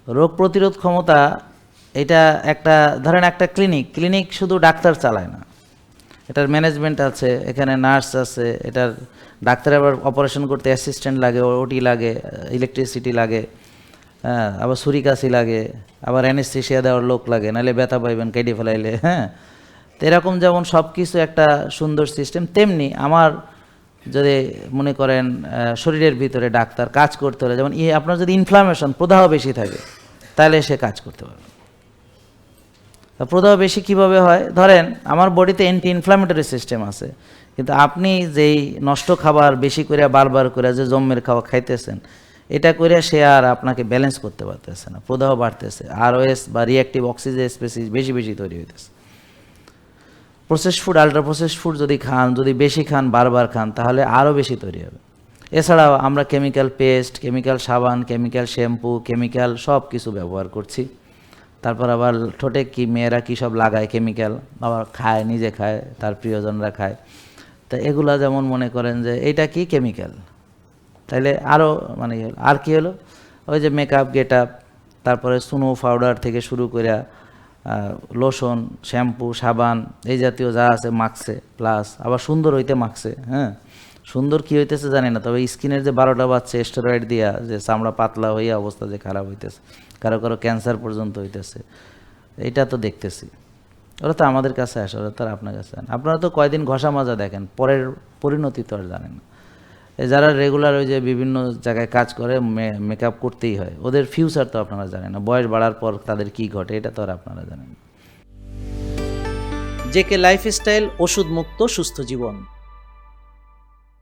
রোগ প্রতিরোধ ক্ষমতা এটা একটা ধরেন একটা ক্লিনিক শুধু ডাক্তার চালায় না, এটার ম্যানেজমেন্ট আছে, এখানে নার্স আছে, এটার ডাক্তার আবার অপারেশন করতে অ্যাসিস্ট্যান্ট লাগে, ওটি লাগে, ইলেকট্রিসিটি লাগে, হ্যাঁ, আবার ছুরিকাছি লাগে, আবার অ্যানেস্থেশিয়া দেওয়ার লোক লাগে, নাহলে ব্যথা পাইবেন কেটে ফেলাইলে। হ্যাঁ, তো এরকম যেমন সব কিছু একটা সুন্দর সিস্টেম, তেমনি আমার যদি মনে করেন শরীরের ভিতরে ডাক্তার কাজ করতে হলে, যেমন আপনার যদি ইনফ্লামেশন প্রদাহ বেশি থাকে তাহলে সে কাজ করতে পারবে। প্রদাহ বেশি কিভাবে হয়, ধরেন আমার বডিতে অ্যান্টি ইনফ্লামেটরি সিস্টেম আছে, কিন্তু আপনি যেই নষ্ট খাবার বেশি করে বারবার করে যে জম্মের খাওয়া খাইতেছেন, এটা করে সে আর আপনাকে ব্যালেন্স করতে পারতেছে না, প্রদাহ বাড়তেছে, আরওএস বা রিঅ্যাক্টিভ অক্সিজেন স্পেসিস বেশি বেশি তৈরি হইতেছে। Processed food, ultra processed food যদি খান, যদি বেশি খান, বারবার খান, তাহলে আরও বেশি তৈরি হবে। এছাড়াও আমরা কেমিক্যাল পেস্ট, কেমিক্যাল সাবান, কেমিক্যাল শ্যাম্পু, কেমিক্যাল সব কিছু ব্যবহার করছি। তারপর আবার ঠোঁটে কি মেয়েরা কী সব লাগায় কেমিক্যাল, আবার খায়, নিজে খায়, তার প্রিয়জনরা খায়। তা এগুলা যেমন মনে করেন যে এইটা কি কেমিক্যাল, তাইলে আরও মানে আর কি হলো, ওই যে মেকআপ, গেট আপ, তারপরে সুনো পাউডার থেকে শুরু করে লোশন, শ্যাম্পু, সাবান, এই জাতীয় যা আছে মাখছে, প্লাস আবার সুন্দর হইতে মাখছে। হ্যাঁ, সুন্দর কি হইতেছে জানি না, তবে স্কিনের যে 12টা বাচ্চা স্টেরয়েড দিয়া যে চামড়া পাতলা হইয়া অবস্থা যে খারাপ হইতেছে, কারো কারো ক্যান্সার পর্যন্ত হইতেছে, এইটা তো দেখতেছি। ওরা তো আমাদের কাছে আসে, ওরা তো আর আপনার কাছে আসে না। আপনারা তো কয়দিন ঘষা মাজা দেখেন, পরের পরিণতি তো আর জানেন না। যারা রেগুলার ওই যে বিভিন্ন জায়গায় কাজ করে, মেকআপ করতেই হয়, ওদের ফিউচার তো আপনারা জানেন না, বয়স বাড়ার পর তাদের কি ঘটে এটা তো আর আপনারা জানেন না। জেকে লাইফস্টাইল, ওষুধ মুক্ত সুস্থ জীবন।